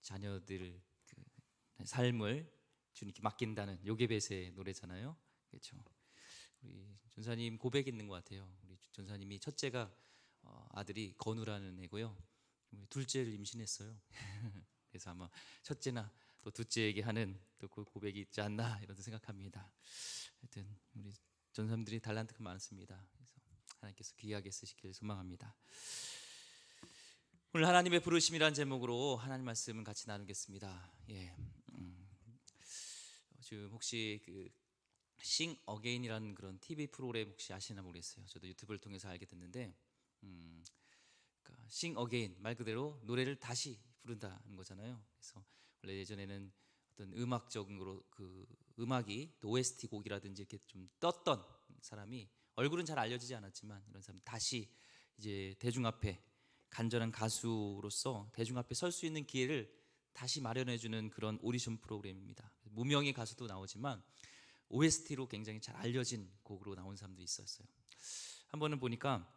자녀들 삶을 주님께 맡긴다는 요게벳의 노래잖아요. 그렇죠? 우리 전사님 고백 있는 것 같아요. 우리 전사님이 첫째가 아들이 건우라는 애고요. 둘째를 임신했어요. 그래서 아마 첫째나 또 둘째에게 하는 또 그 고백이 있지 않나 이런 생각합니다. 하여튼 우리 전사님들이 달란트가 많습니다. 그래서 하나님께서 귀하게 쓰시길 소망합니다. 오늘 하나님의 부르심이란 제목으로 하나님 말씀을 같이 나누겠습니다. 지금 혹시 그 Sing Again이라는 그런 TV 프로그램 혹시 아시나 모르겠어요. 저도 유튜브를 통해서 알게 됐는데, 그러니까 Sing Again 말 그대로 노래를 다시 부른다는 거잖아요. 그래서 원래 예전에는 어떤 음악적으로 그 음악이 또 OST 곡이라든지 이렇게 좀 떴던 사람이 얼굴은 잘 알려지지 않았지만 이런 사람 다시 이제 대중 앞에 간절한 가수로서 대중 앞에 설 수 있는 기회를 다시 마련해주는 그런 오디션 프로그램입니다. 무명의 가수도 나오지만 OST로 굉장히 잘 알려진 곡으로 나온 사람도 있었어요. 한 번은 보니까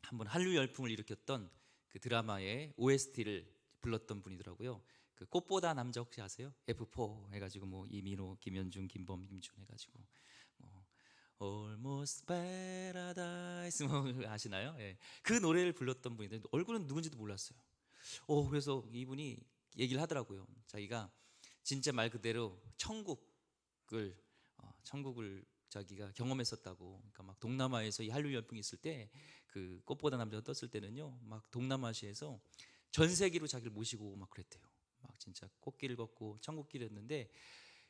한번 한류 열풍을 일으켰던 그 드라마의 OST를 불렀던 분이더라고요. 그 꽃보다 남자 혹시 아세요? F4 해가지고 뭐 이민호, 김현중, 김범, 김준 해가지고 뭐 Almost Paradise 뭐 아시나요? 예. 그 노래를 불렀던 분인데 얼굴은 누군지도 몰랐어요. 그래서 이분이 얘기를 하더라고요. 자기가 진짜 말 그대로 천국을 자기가 경험했었다고. 그러니까 막 동남아에서 이 한류 열풍이 있을 때 그 꽃보다 남자가 떴을 때는요, 막 동남아시아에서 전 세계로 자기를 모시고 막 그랬대요. 막 진짜 꽃길을 걷고 천국길이었는데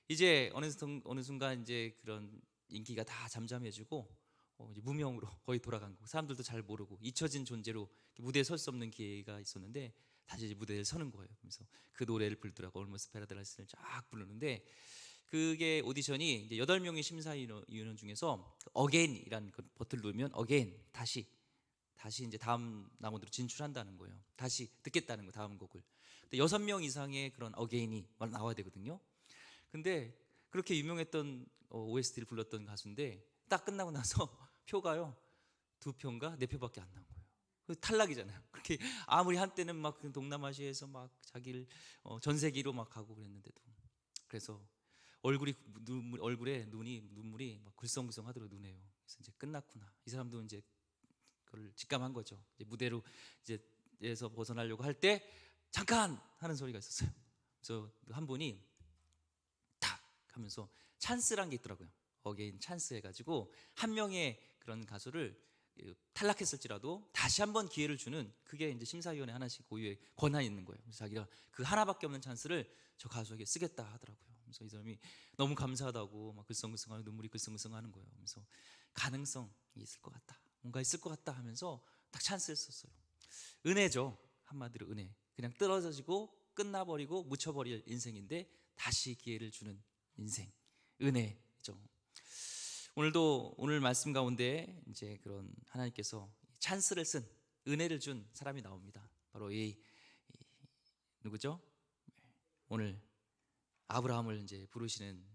이제 어느 순간 이제 그런 인기가 다 잠잠해지고 이제 무명으로 거의 돌아간 거. 사람들도 잘 모르고 잊혀진 존재로 무대에 설 수 없는 기회가 있었는데 다시 이제 무대에 서는 거예요. 그래서 그 노래를 부르더라고. Almost Paradise를 쫙 부르는데 그게 오디션이 이제 8명의 심사위원 중에서 Again이라는 그 버튼을 누르면 Again 다시 이제 다음 라운드로 진출한다는 거예요. 다시 듣겠다는 거 다음 곡을. 근데 6명 이상의 그런 Again이 나와야 되거든요. 근데 그렇게 유명했던 OST를 불렀던 가수인데 딱 끝나고 나서 표가요 2표인가 4표밖에 안 나온 거예요. 탈락이잖아요. 그렇게 아무리 한때는 막 동남아시아에서 막 자기를 전 세계로 막 가고 그랬는데도. 그래서 얼굴에 눈물이 막 글썽글썽하더라고요. 눈에요. 그래서 이제 끝났구나. 이 사람도 이제 그걸 직감한 거죠. 이제 무대로 이제 에서 벗어나려고 할 때 잠깐 하는 소리가 있었어요. 그래서 한 분이 탁 하면서 찬스란 게 있더라고요. 어게인 찬스 해가지고 한 명의 그런 가수를 탈락했을지라도 다시 한번 기회를 주는, 그게 이제 심사위원회 하나씩 고유의 권한이 있는 거예요. 그래서 자기가 그 하나밖에 없는 찬스를 저 가수에게 쓰겠다 하더라고요. 그래서 이 사람이 너무 감사하다고 막 글썽글썽하고 눈물이 글썽글썽하는 거예요. 그래서 가능성이 있을 것 같다, 뭔가 있을 것 같다 하면서 딱 찬스를 썼어요. 은혜죠. 한마디로 은혜. 그냥 떨어지고 끝나버리고 묻혀버릴 인생인데 다시 기회를 주는 인생, 은혜죠. 오늘 말씀 가운데 이제 그런 하나님께서 찬스를 쓴, 은혜를 준 사람이 나옵니다. 바로 이 누구죠? 오늘 아브라함을 이제 부르시는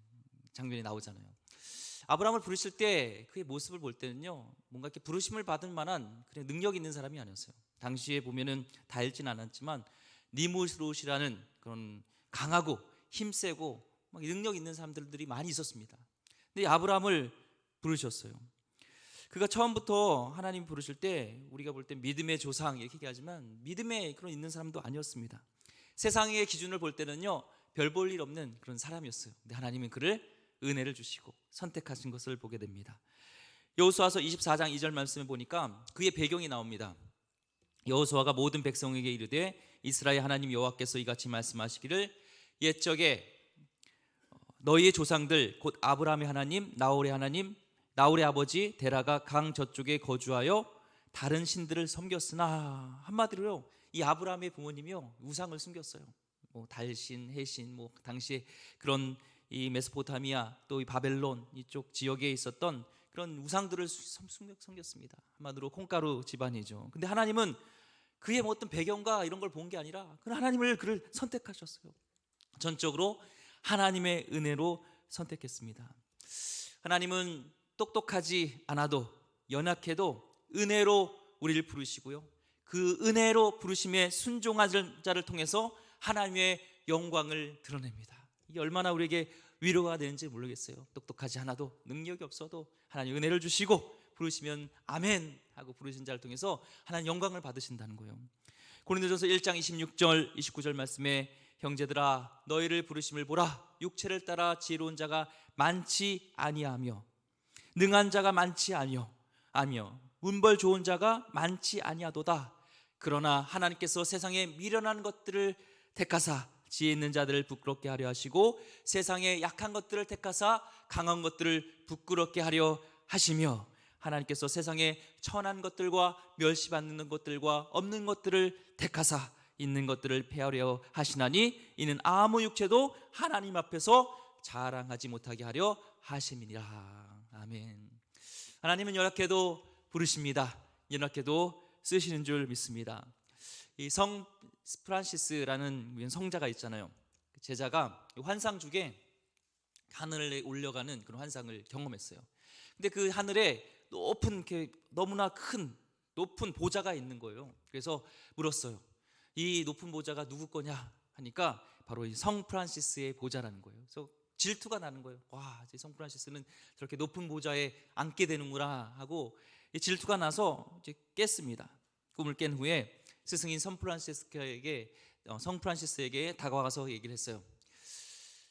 장면이 나오잖아요. 아브라함을 부르실 때 그의 모습을 볼 때는요, 뭔가 이렇게 부르심을 받을 만한 그냥 능력 있는 사람이 아니었어요. 당시에 보면은 다 읽진 않았지만 니무롯이라는 그런 강하고 힘세고 막 능력 있는 사람들이 많이 있었습니다. 근데 아브라함을 부르셨어요. 그가 처음부터 하나님 부르실 때 우리가 볼 때 믿음의 조상 이렇게 얘기하지만 믿음의 그런 있는 사람도 아니었습니다. 세상의 기준을 볼 때는요, 별 볼 일 없는 그런 사람이었어요. 근데 하나님은 그를 은혜를 주시고 선택하신 것을 보게 됩니다. 여호수아서 24장 2절 말씀에 보니까 그의 배경이 나옵니다. 여호수아가 모든 백성에게 이르되 이스라엘 하나님 여호와께서 이같이 말씀하시기를 옛적에 너희의 조상들 곧 아브라함의 하나님 나홀의 하나님 나홀의 아버지 데라가 강 저쪽에 거주하여 다른 신들을 섬겼으나, 한마디로요, 이 아브라함의 부모님이요 우상을 숨겼어요. 뭐 달신, 해신, 뭐 당시에 그런 이 메소포타미아 또 이 바벨론 이쪽 지역에 있었던 그런 우상들을 섬겼습니다. 한마디로 콩가루 집안이죠. 근데 하나님은 그의 뭐 어떤 배경과 이런 걸 본 게 아니라 그를 선택하셨어요. 전적으로 하나님의 은혜로 선택했습니다. 하나님은 똑똑하지 않아도 연약해도 은혜로 우리를 부르시고요, 그 은혜로 부르심에 순종한 자를 통해서 하나님의 영광을 드러냅니다. 이게 얼마나 우리에게 위로가 되는지 모르겠어요. 똑똑하지 않아도 능력이 없어도 하나님 은혜를 주시고 부르시면 아멘 하고 부르신 자를 통해서 하나님 영광을 받으신다는 거예요. 고린도전서 1장 26절 29절 말씀에 형제들아 너희를 부르심을 보라 육체를 따라 지혜로운 자가 많지 아니하며 능한 자가 많지 아니며 문벌 좋은 자가 많지 아니하도다. 그러나 하나님께서 세상에 미련한 것들을 택하사 지혜 있는 자들을 부끄럽게 하려 하시고 세상에 약한 것들을 택하사 강한 것들을 부끄럽게 하려 하시며 하나님께서 세상에 천한 것들과 멸시받는 것들과 없는 것들을 택하사 있는 것들을 폐하려 하시나니 이는 아무 육체도 하나님 앞에서 자랑하지 못하게 하려 하심이니라. 아멘. 하나님은 연약해도 부르십니다. 연약해도 쓰시는 줄 믿습니다. 이 성 프란시스라는 성자가 있잖아요. 제자가 환상 중에 하늘에 올려가는 그런 환상을 경험했어요. 근데 그 하늘에 높은 너무나 큰 높은 보좌가 있는 거예요. 그래서 물었어요. 이 높은 보좌가 누구 거냐 하니까 바로 이 성 프란시스의 보좌라는 거예요. 그래서 질투가 나는 거예요. 와, 성 프란시스는 저렇게 높은 보좌에 앉게 되는구나 하고 질투가 나서 이제 깼습니다. 꿈을 깬 후에 스승인 성 프란시스에게 다가와서 얘기를 했어요.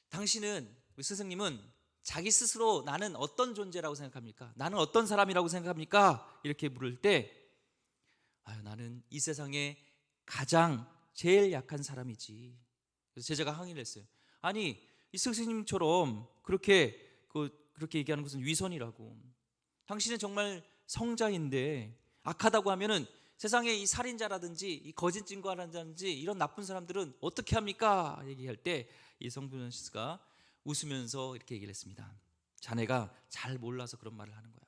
당신은, 스승님은 자기 스스로 나는 어떤 존재라고 생각합니까? 나는 어떤 사람이라고 생각합니까? 이렇게 물을 때 나는 이 세상에 가장 제일 약한 사람이지. 그래서 제자가 항의를 했어요. 아니 이 스승님처럼 그렇게 얘기하는 것은 위선이라고. 당신은 정말 성자인데 악하다고 하면은 세상에 이 살인자라든지 이 거짓 증거하는자든지 이런 나쁜 사람들은 어떻게 합니까? 얘기할 때 이 성 프란시스가 웃으면서 이렇게 얘기를 했습니다. 자네가 잘 몰라서 그런 말을 하는 거야.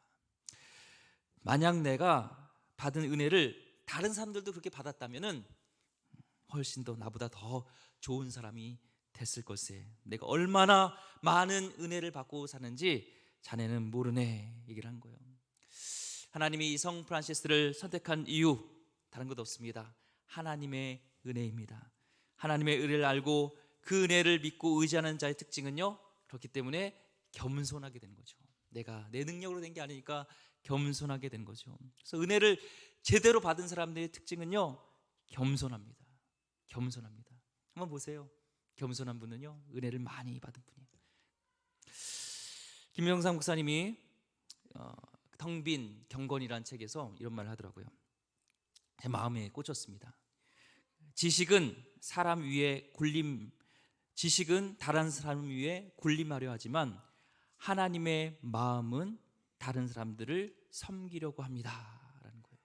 만약 내가 받은 은혜를 다른 사람들도 그렇게 받았다면은 훨씬 더 나보다 더 좋은 사람이 됐을 것에 내가 얼마나 많은 은혜를 받고 사는지 자네는 모르네 얘기를 한 거예요. 하나님이 이 성 프란시스를 선택한 이유 다른 것 없습니다. 하나님의 은혜입니다. 하나님의 은혜를 알고 그 은혜를 믿고 의지하는 자의 특징은요, 그렇기 때문에 겸손하게 되는 거죠. 내가 내 능력으로 된 게 아니니까 겸손하게 되는 거죠. 그래서 은혜를 제대로 받은 사람들의 특징은요, 겸손합니다. 겸손합니다. 한번 보세요. 겸손한 분은요, 은혜를 많이 받은 분이에요. 김명삼 목사님이 텅 빈 경건이라는 책에서 이런 말을 하더라고요. 제 마음에 꽂혔습니다. 지식은 다른 사람 위에 군림하려 하지만 하나님의 마음은 다른 사람들을 섬기려고 합니다라는 거예요.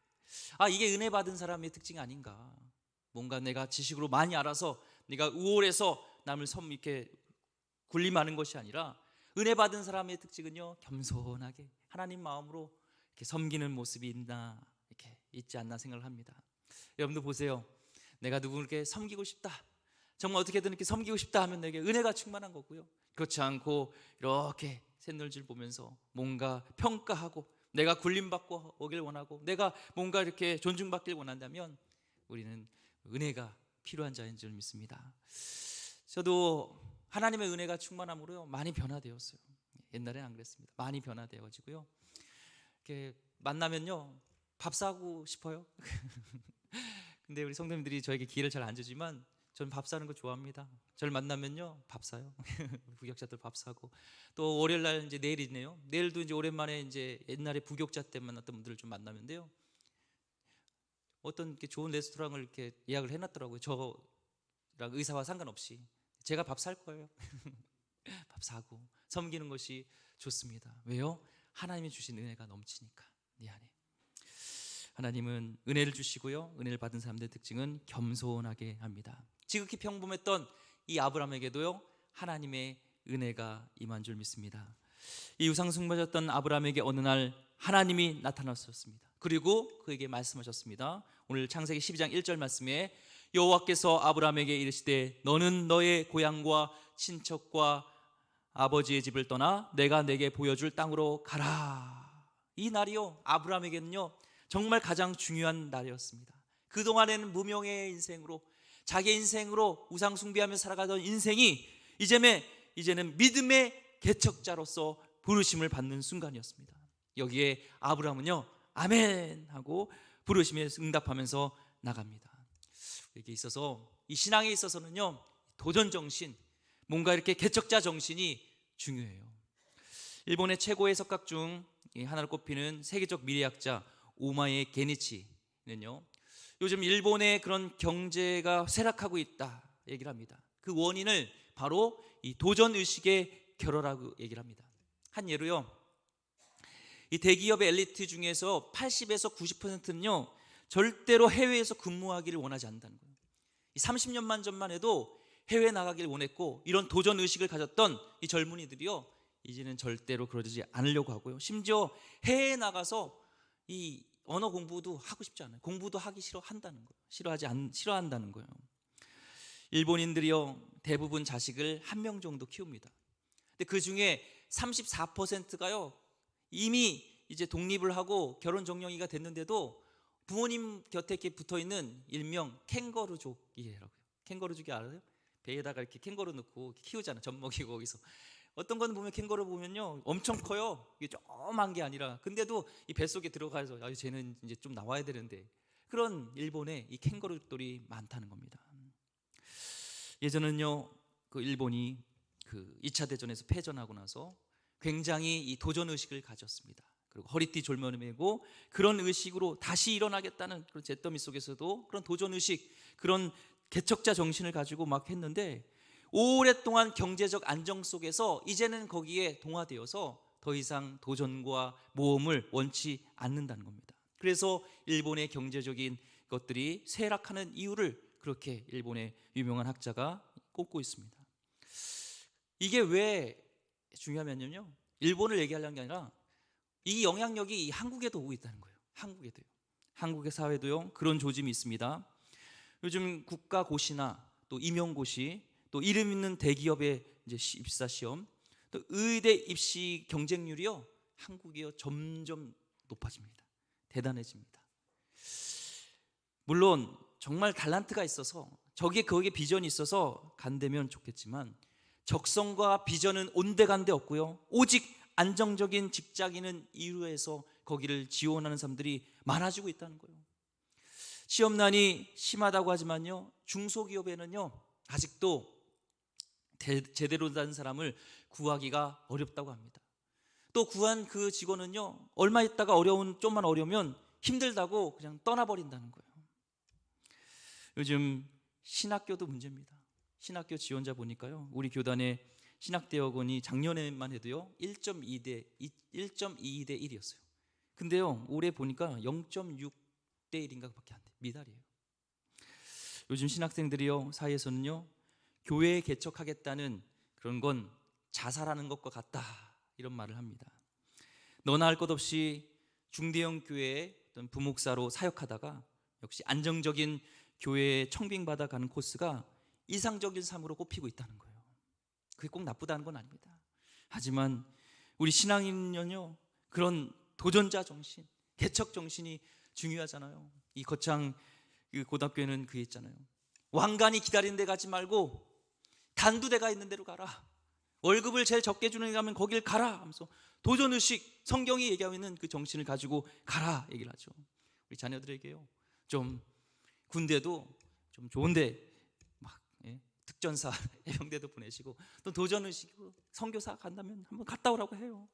이게 은혜 받은 사람의 특징 아닌가? 뭔가 내가 지식으로 많이 알아서 내가 우월해서 남을 이렇게 군림하는 것이 아니라 은혜 받은 사람의 특징은요, 겸손하게 하나님 마음으로 이렇게 섬기는 모습이 이렇게 있지 않나 생각을 합니다. 여러분도 보세요. 내가 누구에게 섬기고 싶다, 정말 어떻게든 이렇게 섬기고 싶다 하면 내게 은혜가 충만한 거고요. 그렇지 않고 이렇게 샛놀지를 보면서 뭔가 평가하고 내가 군림받고 오길 원하고 내가 뭔가 이렇게 존중받길 원한다면 우리는 은혜가 필요한 자인 줄 믿습니다. 저도 하나님의 은혜가 충만함으로요 많이 변화되었어요. 옛날에는 안 그랬습니다. 많이 변화되어가지고요 이렇게 만나면요 밥 사고 싶어요. 근데 우리 성도님들이 저에게 기회를 잘 안 주지만 저는 밥 사는 거 좋아합니다. 저를 만나면요 밥 사요. 부격자들 밥 사고 또 월요일 날 이제 내일이네요. 내일도 이제 오랜만에 이제 옛날에 부격자 때 만났던 분들을 좀 만나면데요. 어떤 이렇게 좋은 레스토랑을 이렇게 예약을 해놨더라고요. 저랑 의사와 상관없이 제가 밥 살 거예요. 밥 사고 섬기는 것이 좋습니다. 왜요? 하나님이 주신 은혜가 넘치니까. 네 안에 하나님은 은혜를 주시고요, 은혜를 받은 사람들의 특징은 겸손하게 합니다. 지극히 평범했던 이 아브라함에게도요 하나님의 은혜가 임한 줄 믿습니다. 이 우상 숭배졌던 아브라함에게 어느 날 하나님이 나타나셨습니다. 그리고 그에게 말씀하셨습니다. 오늘 창세기 12장 1절 말씀에 여호와께서 아브라함에게 이르시되 너는 너의 고향과 친척과 아버지의 집을 떠나 내가 내게 보여줄 땅으로 가라. 이 날이요 아브라함에게는요 정말 가장 중요한 날이었습니다. 그동안에는 무명의 인생으로 자기 인생으로 우상 숭배하며 살아가던 인생이 이제는 믿음의 개척자로서 부르심을 받는 순간이었습니다. 여기에 아브라함은요, 아멘 하고 부르심에 응답하면서 나갑니다. 여기 있어서 이 신앙에 있어서는요, 도전 정신, 뭔가 이렇게 개척자 정신이 중요해요. 일본의 최고의 석학 중 하나로 꼽히는 세계적 미래학자 오마에 게니치는요, 요즘 일본의 그런 경제가 쇠락하고 있다 얘기를 합니다. 그 원인을 바로 이 도전 의식의 결여라고 얘기를 합니다. 한 예로요, 이 대기업의 엘리트 중에서 80에서 90%는요 절대로 해외에서 근무하기를 원하지 않는다는 거예요. 30년만 전만 해도 해외에 나가기를 원했고 이런 도전 의식을 가졌던 이 젊은이들이요, 이제는 절대로 그러지 않으려고 하고요, 심지어 해외에 나가서 이 언어 공부도 하고 싶지 않아요. 공부도 하기 싫어한다는 거예요. 싫어한다는 거예요. 일본인들이요, 대부분 자식을 한 명 정도 키웁니다. 근데 그 중에 34%가요 이미 이제 독립을 하고 결혼 정령이가 됐는데도 부모님 곁에 이렇게 붙어 있는 일명 캥거루족이라고요. 캥거루족이 알아요? 배에다가 이렇게 캥거루 넣고 키우잖아요. 젖 먹이고 거기서. 어떤 거는 보면 캥거루 보면요 엄청 커요. 이게 조그만 게 아니라, 근데도 이 뱃속에 들어가서 쟤는 이제 좀 나와야 되는데, 그런 일본에 이 캥거루들이 많다는 겁니다. 예전은요, 그 일본이 그 2차 대전에서 패전하고 나서 굉장히 이 도전 의식을 가졌습니다. 그리고 허리띠 졸며매고 그런 의식으로 다시 일어나겠다는 그런 잿더미 속에서도 그런 도전 의식, 그런 개척자 정신을 가지고 막 했는데, 오랫동안 경제적 안정 속에서 이제는 거기에 동화되어서 더 이상 도전과 모험을 원치 않는다는 겁니다. 그래서 일본의 경제적인 것들이 쇠락하는 이유를 그렇게 일본의 유명한 학자가 꼽고 있습니다. 이게 왜 중요하면요, 일본을 얘기하려는 게 아니라 이 영향력이 한국에도 오고 있다는 거예요. 한국에도요. 한국의 사회도요 그런 조짐이 있습니다. 요즘 국가고시나 또 임용고시, 또 이름 있는 대기업의 이제 입사 시험, 또 의대 입시 경쟁률이요 한국이요 점점 높아집니다. 대단해집니다. 물론 정말 달란트가 있어서 거기에 비전이 있어서 간다면 좋겠지만, 적성과 비전은 온데간데 없고요, 오직 안정적인 직장인은 이유에서 거기를 지원하는 사람들이 많아지고 있다는 거예요. 시험난이 심하다고 하지만요, 중소기업에는요 아직도 제대로 된 사람을 구하기가 어렵다고 합니다. 또 구한 그 직원은요 얼마 있다가 좀만 어려우면 힘들다고 그냥 떠나버린다는 거예요. 요즘 신학교도 문제입니다. 신학교 지원자 보니까요, 우리 교단의 신학대학원이 작년에만 해도요 1.22대 1이었어요. 근데요 올해 보니까 0.6대 1인가 밖에 안 돼요. 미달이에요. 요즘 신학생들이요 사이에서는요, 교회 개척하겠다는 그런 건 자살하는 것과 같다, 이런 말을 합니다. 너나 할 것 없이 중대형 교회에 어떤 부목사로 사역하다가 역시 안정적인 교회에 청빙받아 가는 코스가 이상적인 삶으로 꼽히고 있다는 거예요. 그게 꼭 나쁘다는 건 아닙니다. 하지만 우리 신앙인은요 그런 도전자 정신, 개척 정신이 중요하잖아요. 이 거창 고등학교에는 그게 있잖아요. 왕관이 기다리는 데 가지 말고 단두대가 있는 데로 가라. 월급을 제일 적게 주는 데 가면 거길 가라 하면서 도전의식, 성경이 얘기하고 있는 그 정신을 가지고 가라 얘기를 하죠. 우리 자녀들에게요 좀 군대도 좀 좋은데 막 특전사 해병대도 보내시고, 또 도전의식으로 선교사 간다면 한번 갔다 오라고 해요.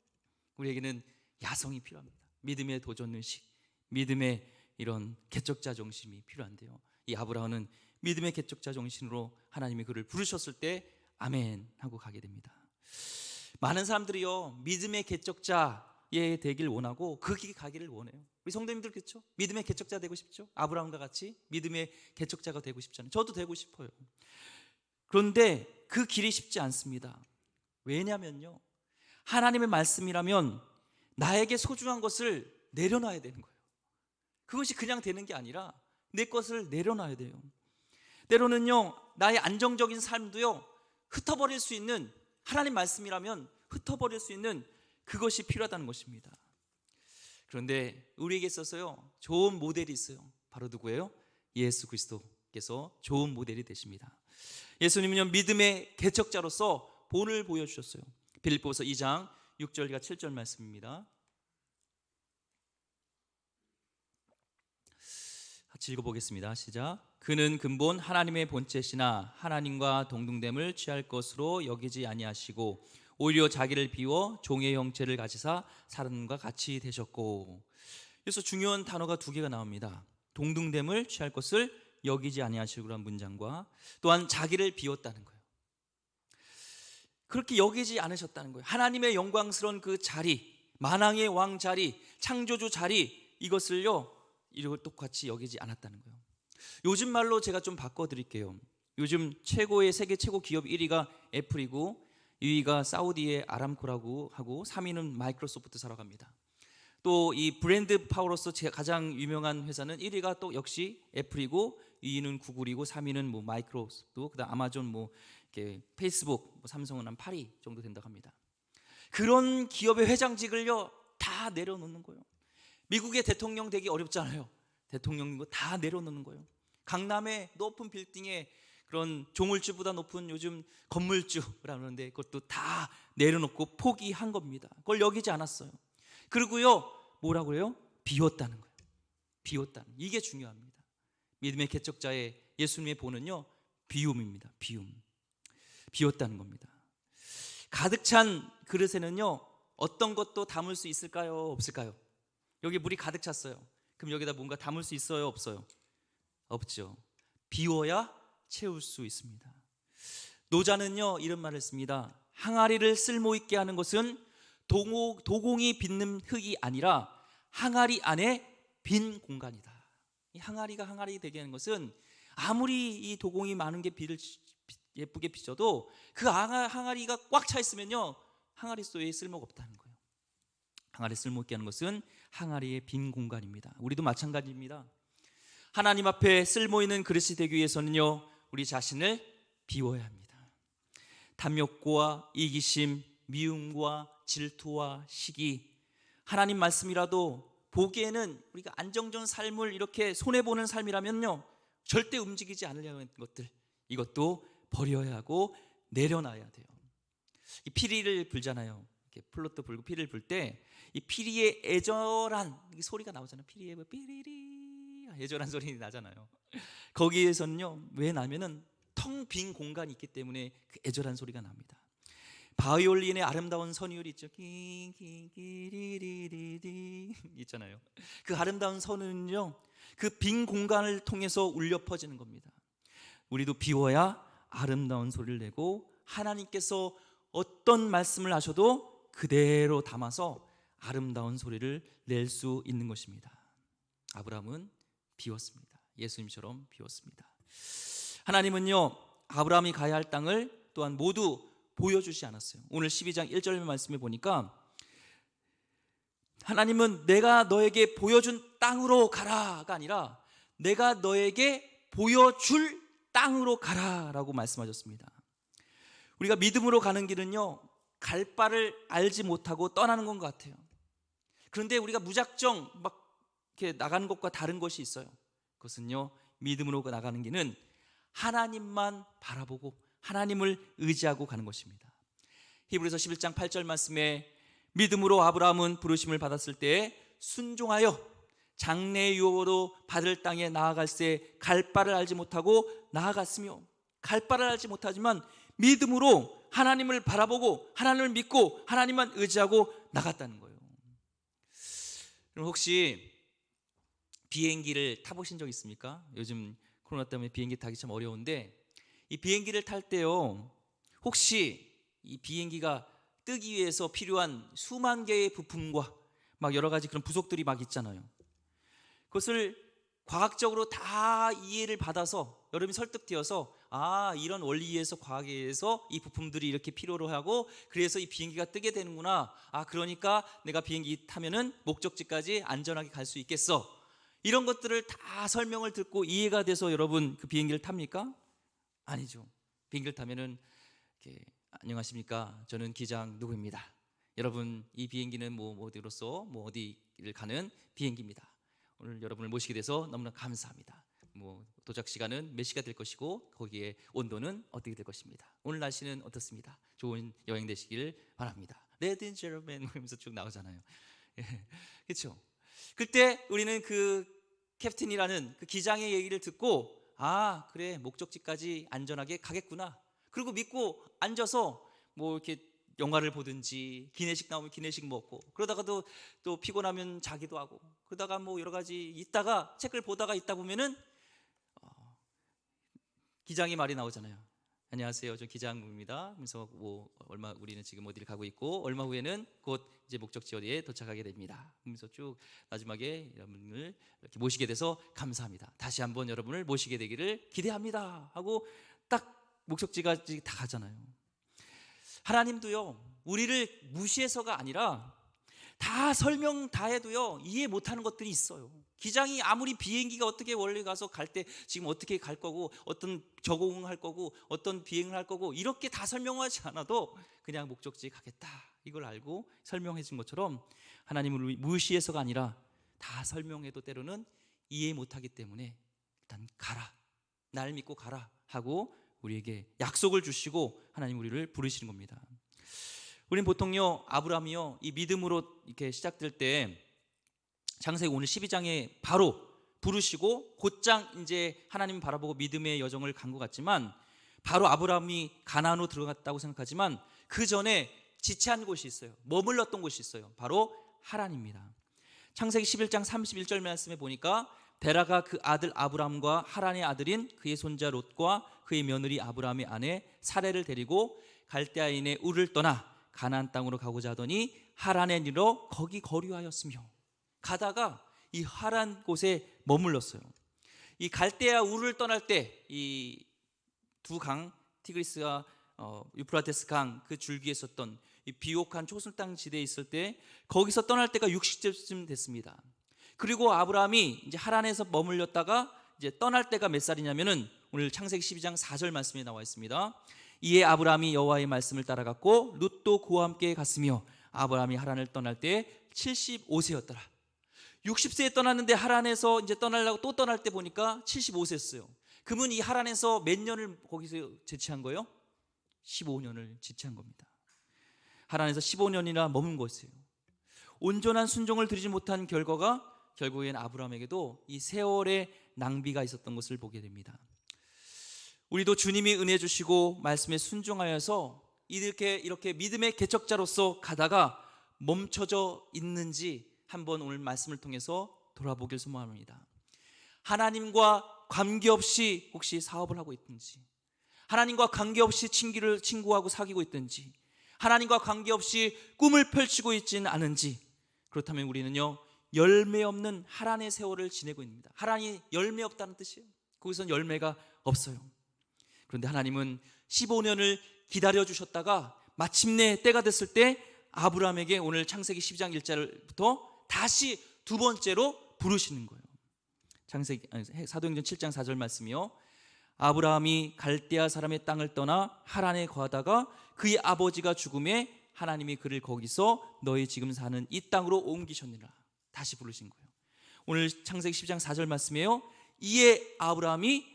우리에게는 야성이 필요합니다. 믿음의 도전의식, 믿음의 이런 개척자 정신이 필요한데요, 이 아브라함은 믿음의 개척자 정신으로 하나님이 그를 부르셨을 때 아멘 하고 가게 됩니다. 많은 사람들이요 믿음의 개척자에 되길 원하고 그 길 가기를 원해요. 우리 성도님들 그렇죠? 믿음의 개척자 되고 싶죠? 아브라함과 같이 믿음의 개척자가 되고 싶잖아요. 저도 되고 싶어요. 그런데 그 길이 쉽지 않습니다. 왜냐면요, 하나님의 말씀이라면 나에게 소중한 것을 내려놔야 되는 거예요. 그것이 그냥 되는 게 아니라 내 것을 내려놔야 돼요. 때로는요 나의 안정적인 삶도요 흩어버릴 수 있는, 하나님 말씀이라면 흩어버릴 수 있는 그것이 필요하다는 것입니다. 그런데 우리에게 있어서요 좋은 모델이 있어요. 바로 누구예요? 예수 그리스도 예수님께서 좋은 모델이 되십니다. 예수님은요 믿음의 개척자로서 본을 보여주셨어요. 빌립보서 2장 6절과 7절 말씀입니다. 같이 읽어보겠습니다. 시작. 그는 근본 하나님의 본체시나 하나님과 동등됨을 취할 것으로 여기지 아니하시고 오히려 자기를 비워 종의 형체를 가지사 사람과 같이 되셨고. 그래서 중요한 단어가 두 개가 나옵니다. 동등됨을 취할 것을 여기지 아니하시고라는 문장과 또한 자기를 비웠다는 거예요. 그렇게 여기지 않으셨다는 거예요. 하나님의 영광스러운 그 자리, 만왕의 왕 자리, 창조주 자리, 이것을요 이걸 똑같이 여기지 않았다는 거예요. 요즘 말로 제가 좀 바꿔드릴게요. 요즘 세계 최고 기업 1위가 애플이고 2위가 사우디의 아람코라고 하고 3위는 마이크로소프트 사러 갑니다. 또 이 브랜드 파워로서 가장 유명한 회사는 1위가 또 역시 애플이고 2위는 구글이고 3위는 뭐 마이크로소프트, 그다음 아마존, 뭐 이렇게 페이스북, 뭐 삼성은 한 8위 정도 된다고 합니다. 그런 기업의 회장직을요 다 내려놓는 거예요. 미국의 대통령 되기 어렵잖아요. 대통령인 다 내려놓는 거예요. 강남의 높은 빌딩에 그런 조물주보다 높은 요즘 건물주라는데 그것도 다 내려놓고 포기한 겁니다. 그걸 여기지 않았어요. 그리고요 뭐라고 해요? 비웠다는 거예요. 비웠다는, 이게 중요합니다. 믿음의 개척자의 예수님의 본은요 비움입니다. 비웠다는 겁니다. 가득 찬 그릇에는요 어떤 것도 담을 수 있을까요? 없을까요? 여기 물이 가득 찼어요. 그럼 여기다 뭔가 담을 수 있어요? 없어요? 없죠. 비워야 채울 수 있습니다. 노자는요 이런 말을 했습니다. 항아리를 쓸모있게 하는 것은 도공이 빚는 흙이 아니라 항아리 안에 빈 공간이다. 이 항아리가 항아리 되게 하는 것은 아무리 이 도공이 많은 게 빛을 예쁘게 비춰도 그 항아리가 꽉 차 있으면요 항아리 속에 쓸모가 없다는 거예요. 항아리 쓸모있게 하는 것은 항아리의 빈 공간입니다. 우리도 마찬가지입니다. 하나님 앞에 쓸모있는 그릇이 되기 위해서는요 우리 자신을 비워야 합니다. 탐욕과 이기심, 미움과 질투와 시기, 하나님 말씀이라도 보기에는 우리가 안정적인 삶을 이렇게 손해보는 삶이라면요 절대 움직이지 않으려는 것들, 이것도 버려야 하고 내려놔야 돼요. 이 피리를 불잖아요. 이렇게 플룻도 불고 피리를 불 때 이 피리의 애절한 소리가 나오잖아요. 피리의 삐리리 애절한 소리 나잖아요. 거기에서는요 왜 나면은 텅 빈 공간이 있기 때문에 그 애절한 소리가 납니다. 바이올린의 아름다운 선율이 있죠. 끼리리리리 있잖아요. 그 아름다운 선율은요 그 빈 공간을 통해서 울려 퍼지는 겁니다. 우리도 비워야 아름다운 소리를 내고 하나님께서 어떤 말씀을 하셔도 그대로 담아서 아름다운 소리를 낼 수 있는 것입니다. 아브라함은 비웠습니다. 예수님처럼 비웠습니다. 하나님은요 아브라함이 가야 할 땅을 또한 모두 보여주지 않았어요. 오늘 12장 1절 말씀에 보니까 하나님은 내가 너에게 보여준 땅으로 가라가 아니라 내가 너에게 보여줄 땅으로 가라라고 말씀하셨습니다. 우리가 믿음으로 가는 길은요 갈 바를 알지 못하고 떠나는 것 같아요. 그런데 우리가 무작정 막 이렇게 나가는 것과 다른 것이 있어요. 그것은요 믿음으로 나가는 길은 하나님만 바라보고 하나님을 의지하고 가는 것입니다. 히브리서 11장 8절 말씀에 믿음으로 아브라함은 부르심을 받았을 때에 순종하여 장래 유업으로 받을 땅에 나아갈새 갈 바를 알지 못하고 나아갔으며, 갈 바를 알지 못하지만 믿음으로 하나님을 바라보고 하나님을 믿고 하나님만 의지하고 나갔다는 거예요. 그럼 혹시 비행기를 타보신 적 있습니까? 요즘 코로나 때문에 비행기 타기 참 어려운데 이 비행기를 탈 때요 혹시 이 비행기가 뜨기 위해서 필요한 수만 개의 부품과 막 여러 가지 그런 부속들이 막 있잖아요. 그것을 과학적으로 다 이해를 받아서 여러분이 설득되어서 이런 원리에서 과학에 의해서 이 부품들이 이렇게 필요로 하고 그래서 이 비행기가 뜨게 되는구나. 그러니까 내가 비행기 타면은 목적지까지 안전하게 갈 수 있겠어. 이런 것들을 다 설명을 듣고 이해가 돼서 여러분 그 비행기를 탑니까? 아니죠. 비행기를 타면은 이렇게 안녕하십니까? 저는 기장 누구입니다. 여러분 이 비행기는 뭐 어디로서 뭐 어디를 가는 비행기입니다. 오늘 여러분을 모시게 돼서 너무나 감사합니다. 뭐 도착 시간은 몇 시가 될 것이고 거기에 온도는 어떻게 될 것입니다. 오늘 날씨는 어떻습니다. 좋은 여행 되시길 바랍니다. Ladies and gentlemen 하면서 쭉 나오잖아요. 그렇죠? 그때 우리는 그 캡틴이라는 그 기장의 얘기를 듣고 아 그래 목적지까지 안전하게 가겠구나. 그리고 믿고 앉아서 뭐 이렇게 영화를 보든지 기내식 나오면 기내식 먹고 그러다가도 또 피곤하면 자기도 하고 그러다가 뭐 여러 가지 있다가 책을 보다가 있다 보면은 기장이 말이 나오잖아요. 안녕하세요, 저 기장입니다. 그래서 뭐 얼마 우리는 지금 어디를 가고 있고 얼마 후에는 곧 이제 목적지 어디에 도착하게 됩니다. 그러면서 쭉 마지막에 여러분을 이렇게 모시게 돼서 감사합니다. 다시 한번 여러분을 모시게 되기를 기대합니다. 하고 딱 목적지까지 다 가잖아요. 하나님도요 우리를 무시해서가 아니라 다 설명 다 해도요 이해 못하는 것들이 있어요. 기장이 아무리 비행기가 어떻게 원래 가서 갈 때 지금 어떻게 갈 거고 어떤 적응을 할 거고 어떤 비행을 할 거고 이렇게 다 설명하지 않아도 그냥 목적지에 가겠다 이걸 알고 설명해 준 것처럼 하나님을 무시해서가 아니라 다 설명해도 때로는 이해 못하기 때문에 일단 가라, 날 믿고 가라 하고 우리에게 약속을 주시고 하나님 우리를 부르시는 겁니다. 우리는 보통요 아브라함이요 이 믿음으로 이렇게 시작될 때 창세기 오늘 12장에 바로 부르시고 곧장 이제 하나님 바라보고 믿음의 여정을 간 것 같지만 바로 아브라함이 가나안으로 들어갔다고 생각하지만 그 전에 지체한 곳이 있어요. 머물렀던 곳이 있어요. 바로 하란입니다. 창세기 11장 31절 말씀에 보니까 데라가 그 아들 아브람과 하란의 아들인 그의 손자 롯과 그의 며느리 아브람의 아내 사레를 데리고 갈대아인의 우를 떠나 가나안 땅으로 가고자 하더니 하란에 이르러 거기 거류하였으며 가다가 이 하란 곳에 머물렀어요. 이 갈대아 우를 떠날 때 이 두 강 티그리스와 유프라테스 강 그 줄기에 있었던 이 비옥한 초술땅 지대에 있을 때 거기서 떠날 때가 60세쯤 됐습니다. 그리고 아브라함이 이제 하란에서 머물렀다가 이제 떠날 때가 몇 살이냐면은 오늘 창세기 12장 4절 말씀에 나와 있습니다. 이에 아브라함이 여호와의 말씀을 따라갔고 룻도 그와 함께 갔으며 아브라함이 하란을 떠날 때 75세였더라. 60세에 떠났는데 하란에서 이제 떠나려고 또 떠날 때 보니까 75세였어요. 그러면 이 하란에서 몇 년을 거기서 지체한 거예요? 15년을 지체한 겁니다. 하란에서 15년이나 머문 것이에요. 온전한 순종을 드리지 못한 결과가 결국엔 아브라함에게도 이 세월의 낭비가 있었던 것을 보게 됩니다. 우리도 주님이 은혜 주시고 말씀에 순종하여서 이렇게 믿음의 개척자로서 가다가 멈춰져 있는지 한번 오늘 말씀을 통해서 돌아보길 소망합니다. 하나님과 관계없이 혹시 사업을 하고 있든지, 하나님과 관계없이 친구하고 사귀고 있든지, 하나님과 관계없이 꿈을 펼치고 있지는 않은지, 그렇다면 우리는요 열매 없는 하란의 세월을 지내고 있습니다. 하란이 열매 없다는 뜻이에요. 거기서는 열매가 없어요. 그런데 하나님은 15년을 기다려주셨다가 마침내 때가 됐을 때 아브라함에게 오늘 창세기 12장 1절부터 다시 두 번째로 부르시는 거예요. 사도행전 7장 4절 말씀이요. 아브라함이 갈대아 사람의 땅을 떠나 하란에 거하다가 그의 아버지가 죽음에 하나님이 그를 거기서 너희 지금 사는 이 땅으로 옮기셨느니라. 다시 부르신 거예요. 오늘 창세기 10장 4절 말씀이에요. 이에 아브라함이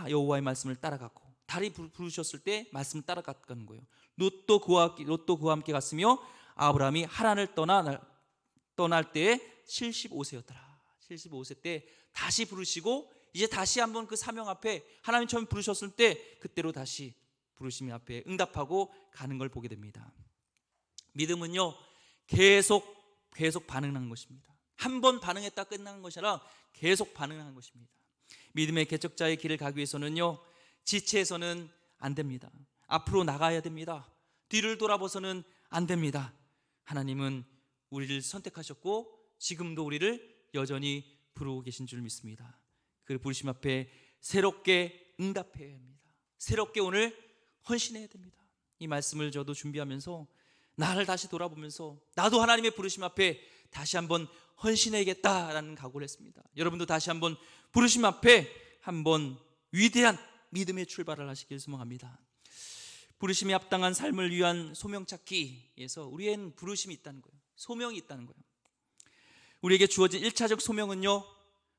여호와의 말씀을 따라갔고, 다리 부르셨을 때 말씀을 따라갔다는 거예요. 롯도 그와 함께 갔으며 아브라함이 하란을 떠날 때에 75세였더라. 75세 때 다시 부르시고 이제 다시 한번 그 사명 앞에 하나님 처음 부르셨을 때 그때로 다시 부르심 앞에 응답하고 가는 걸 보게 됩니다. 믿음은요 계속 반응하는 것입니다. 한 번 반응했다 끝나는 것이 아니라 계속 반응하는 것입니다. 믿음의 개척자의 길을 가기 위해서는요 지체해서는 안 됩니다. 앞으로 나가야 됩니다. 뒤를 돌아봐서는 안 됩니다. 하나님은 우리를 선택하셨고 지금도 우리를 여전히 부르고 계신 줄 믿습니다. 그 부르심 앞에 새롭게 응답해야 합니다. 새롭게 오늘 헌신해야 됩니다. 이 말씀을 저도 준비하면서 나를 다시 돌아보면서 나도 하나님의 부르심 앞에 다시 한번 헌신해야겠다라는 각오를 했습니다. 여러분도 다시 한번 부르심 앞에 한번 위대한 믿음의 출발을 하시길 소망합니다. 부르심에 합당한 삶을 위한 소명 찾기에서 우리엔 부르심이 있다는 거예요. 소명이 있다는 거예요. 우리에게 주어진 1차적 소명은요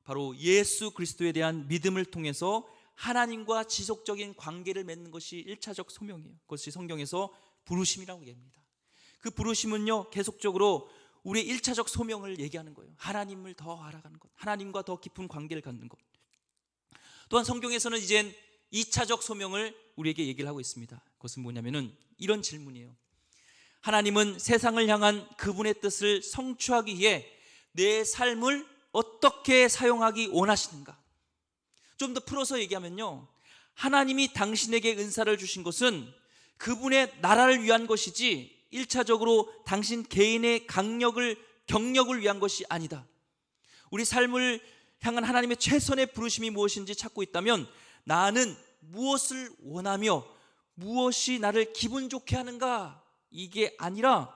바로 예수 그리스도에 대한 믿음을 통해서 하나님과 지속적인 관계를 맺는 것이 1차적 소명이에요. 그것이 성경에서 부르심이라고 얘기합니다. 그 부르심은요, 계속적으로 우리의 1차적 소명을 얘기하는 거예요. 하나님을 더 알아가는 것, 하나님과 더 깊은 관계를 갖는 것. 또한 성경에서는 이젠 2차적 소명을 우리에게 얘기를 하고 있습니다. 그것은 뭐냐면은 이런 질문이에요. 하나님은 세상을 향한 그분의 뜻을 성취하기 위해 내 삶을 어떻게 사용하기 원하시는가? 좀 더 풀어서 얘기하면요, 하나님이 당신에게 은사를 주신 것은 그분의 나라를 위한 것이지 1차적으로 당신 개인의 경력을 위한 것이 아니다. 우리 삶을 향한 하나님의 최선의 부르심이 무엇인지 찾고 있다면, 나는 무엇을 원하며 무엇이 나를 기분 좋게 하는가, 이게 아니라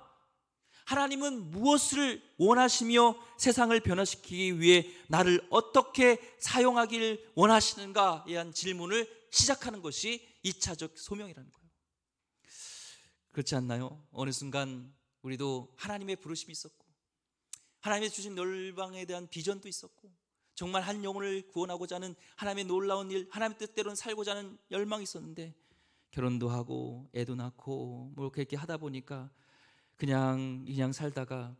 하나님은 무엇을 원하시며 세상을 변화시키기 위해 나를 어떻게 사용하길 원하시는가에 대한 질문을 시작하는 것이 2차적 소명이라는 거예요. 그렇지 않나요? 어느 순간 우리도 하나님의 부르심이 있었고, 하나님의 주신 열방에 대한 비전도 있었고, 정말 한 영혼을 구원하고자 하는 하나님의 놀라운 일, 하나님의 뜻대로 살고자 하는 열망이 있었는데, 결혼도 하고 애도 낳고 뭐 그렇게 하다 보니까 그냥 살다가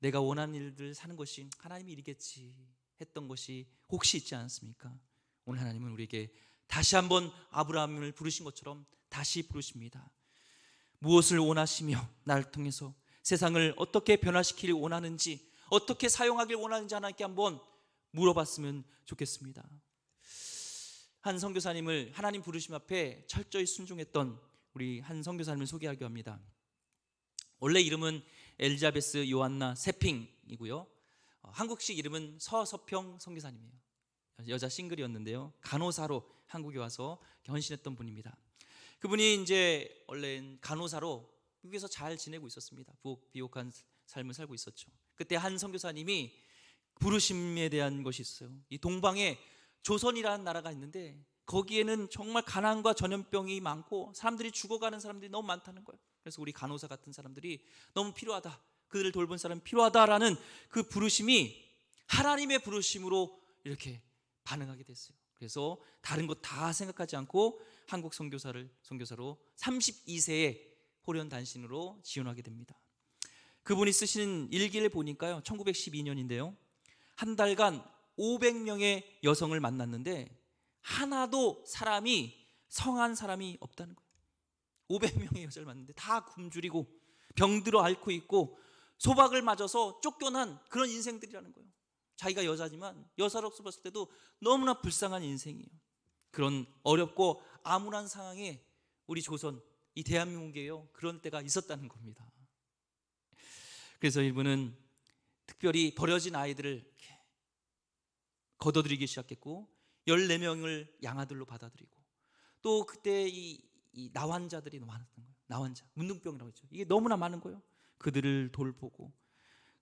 내가 원하는 일들 사는 것이 하나님의 일이겠지 했던 것이 혹시 있지 않습니까? 오늘 하나님은 우리에게 다시 한번 아브라함을 부르신 것처럼 다시 부르십니다. 무엇을 원하시며 나를 통해서 세상을 어떻게 변화시키길 원하는지, 어떻게 사용하길 원하는지 하나님께 한번 물어봤으면 좋겠습니다. 한 선교사님을 하나님 부르심 앞에 철저히 순종했던 우리 한 선교사님을 소개하려 합니다. 원래 이름은 엘자베스 요한나 세핑이고요, 한국식 이름은 서서평 선교사님이에요. 여자 싱글이었는데요, 간호사로 한국에 와서 헌신했던 분입니다. 그분이 이제 원래 간호사로 미국에서 잘 지내고 있었습니다. 부옥비옥한 삶을 살고 있었죠. 그때 한 선교사님이 부르심에 대한 것이 있어요. 이 동방에 조선이라는 나라가 있는데 거기에는 정말 가난과 전염병이 많고 사람들이 죽어가는 사람들이 너무 많다는 거예요. 그래서 우리 간호사 같은 사람들이 너무 필요하다, 그들을 돌본 사람이 필요하다라는 그 부르심이 하나님의 부르심으로 이렇게 반응하게 됐어요. 그래서 다른 것 다 생각하지 않고 한국 선교사로 32세에 호련단신으로 지원하게 됩니다. 그분이 쓰신 일기를 보니까요, 1912년인데요 한 달간 500명의 여성을 만났는데 하나도 성한 사람이 없다는 거예요. 500명의 여자를 만났는데 다 굶주리고 병들어 앓고 있고 소박을 맞아서 쫓겨난 그런 인생들이라는 거예요. 자기가 여자지만 여자로서 봤을 때도 너무나 불쌍한 인생이에요. 그런 어렵고 암울한 상황에 우리 조선, 이 대한민국에요, 그런 때가 있었다는 겁니다. 그래서 이분은 특별히 버려진 아이들을 이렇게 걷어들이기 시작했고 14명을 양아들로 받아들이고, 또 그때 이 나환자들이 많았던 거예요. 나환자, 문둥병이라고 했죠. 이게 너무나 많은 거예요. 그들을 돌보고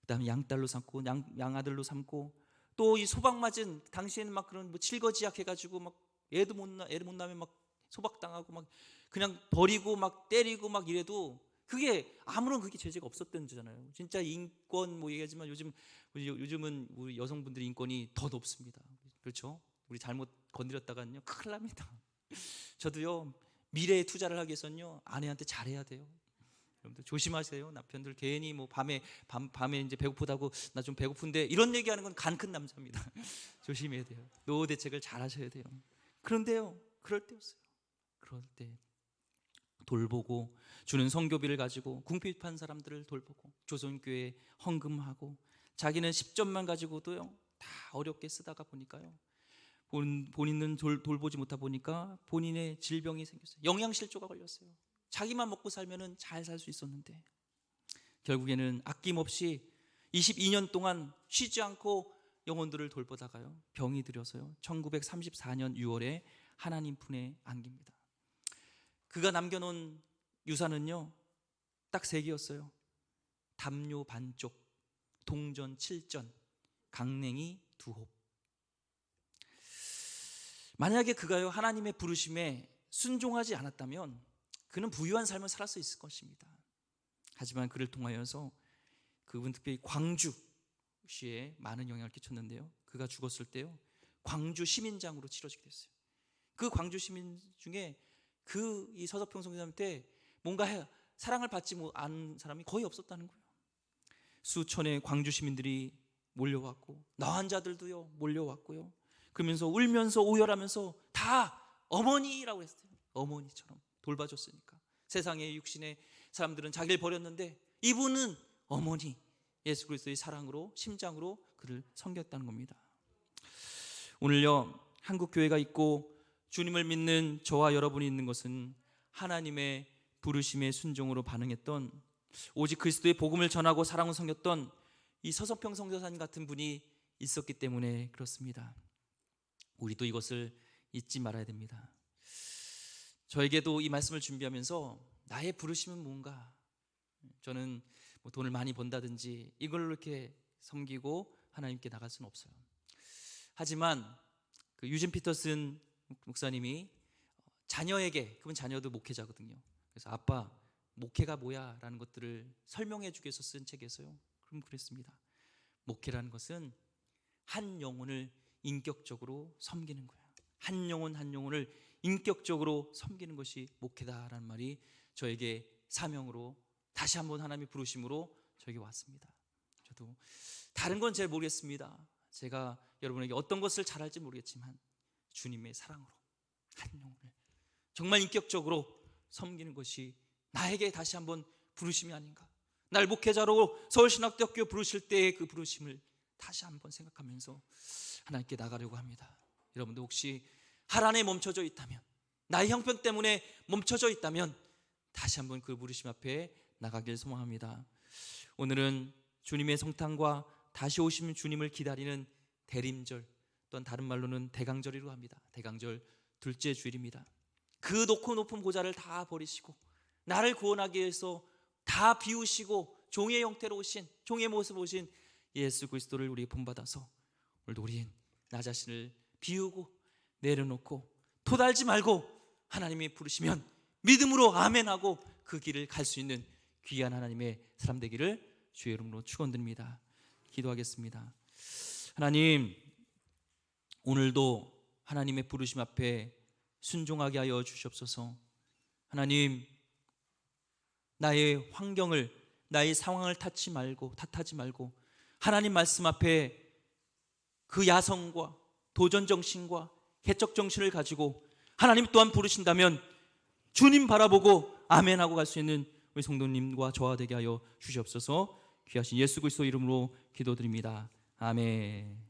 그다음에 양딸로 삼고 양아들로 삼고, 또 이 소박 맞은 당시에는 막 그런 뭐 칠거지약 해가지고 막 애도 못 낳으면 막 소박당하고 막 그냥 버리고 막 때리고 막 이래도 그게 아무런 그게 죄가 없었던 거잖아요. 진짜 인권 뭐 얘기하지만 요즘은 우리 여성분들의 인권이 더 높습니다. 그렇죠? 우리 잘못 건드렸다가는요 큰일 납니다. 저도요, 미래에 투자를 하기 위해서는요 아내한테 잘해야 돼요. 여러분들 조심하세요. 남편들 괜히 뭐 밤에 이제 배고프다고 나 좀 배고픈데 이런 얘기하는 건 간 큰 남자입니다. 조심해야 돼요. 노후 대책을 잘 하셔야 돼요. 그런데요, 그럴 때였어요. 그럴 때 돌보고 주는 성교비를 가지고 궁핍한 사람들을 돌보고 조선교회에 헌금하고, 자기는 10점만 가지고도요 다 어렵게 쓰다가 보니까요 본인은 돌보지 못하다 보니까 본인의 질병이 생겼어요. 영양실조가 걸렸어요. 자기만 먹고 살면은 잘 살 수 있었는데 결국에는 아낌없이 22년 동안 쉬지 않고 영혼들을 돌보다가요 병이 들여서요 1934년 6월에 하나님 품에 안깁니다. 그가 남겨놓은 유산은요 딱 3개였어요. 담요 반쪽, 동전 7전, 강냉이 2홉. 만약에 그가요 하나님의 부르심에 순종하지 않았다면 그는 부유한 삶을 살 수 있을 것입니다. 하지만 그를 통하여서 그분 특별히 광주시에 많은 영향을 끼쳤는데요, 그가 죽었을 때요 광주 시민장으로 치러지게 됐어요. 그 광주 시민 중에 그 이 서서평 선교사님 때 뭔가 사랑을 받지 않은 사람이 거의 없었다는 거예요. 수천의 광주 시민들이 몰려왔고 나환 자들도요 몰려왔고요. 그러면서 울면서 오열하면서 다 어머니라고 했어요. 어머니처럼 돌봐줬으니까. 세상의 육신의 사람들은 자기를 버렸는데 이분은 어머니 예수 그리스도의 사랑으로 심장으로 그를 섬겼다는 겁니다. 오늘요 한국 교회가 있고 주님을 믿는 저와 여러분이 있는 것은 하나님의 부르심의 순종으로 반응했던, 오직 그리스도의 복음을 전하고 사랑을 섬겼던 이 서서평 선교사님 같은 분이 있었기 때문에 그렇습니다. 우리도 이것을 잊지 말아야 됩니다. 저에게도 이 말씀을 준비하면서 나의 부르심은 뭔가, 저는 뭐 돈을 많이 번다든지 이걸로 이렇게 섬기고 하나님께 나갈 수는 없어요. 하지만 그 유진 피터슨 목사님이 자녀에게, 그분 자녀도 목회자거든요. 그래서 아빠 목회가 뭐야? 라는 것들을 설명해 주기 위해서 쓴 책에서요 그럼 그랬습니다. 목회라는 것은 한 영혼을 인격적으로 섬기는 거예요. 한 영혼을 인격적으로 섬기는 것이 목회다라는 말이 저에게 사명으로, 다시 한번 하나님의 부르심으로 저에게 왔습니다. 저도 다른 건 잘 모르겠습니다. 제가 여러분에게 어떤 것을 잘할지 모르겠지만 주님의 사랑으로 한 영혼을 정말 인격적으로 섬기는 것이 나에게 다시 한번 부르심이 아닌가. 날 목회자로 서울신학대학교 부르실 때의 그 부르심을 다시 한번 생각하면서 하나님께 나가려고 합니다. 여러분도 혹시 하란에 멈춰져 있다면, 나의 형편 때문에 멈춰져 있다면 다시 한번 그 부르심 앞에 나가길 소망합니다. 오늘은 주님의 성탄과 다시 오시는 주님을 기다리는 대림절, 또한 다른 말로는 대강절이라고 합니다. 대강절 둘째 주일입니다. 그 높고 높은 보좌를 다 버리시고 나를 구원하기 위해서 다 비우시고 종의 형태로 오신, 종의 모습 오신 예수 그리스도를 우리 본받아서 오늘도 우린 나 자신을 비우고 내려놓고 토달지 말고 하나님이 부르시면 믿음으로 아멘하고 그 길을 갈 수 있는 귀한 하나님의 사람 되기를 주의 이름으로 축원드립니다. 기도하겠습니다. 하나님, 오늘도 하나님의 부르심 앞에 순종하게 하여 주시옵소서. 하나님, 나의 환경을, 나의 상황을 탓하지 말고 하나님 말씀 앞에 그 야성과 도전 정신과 개척 정신을 가지고 하나님 또한 부르신다면 주님 바라보고 아멘하고 갈 수 있는 우리 성도님과 저와 되게 하여 주시옵소서. 귀하신 예수 그리스도 이름으로 기도드립니다. 아멘.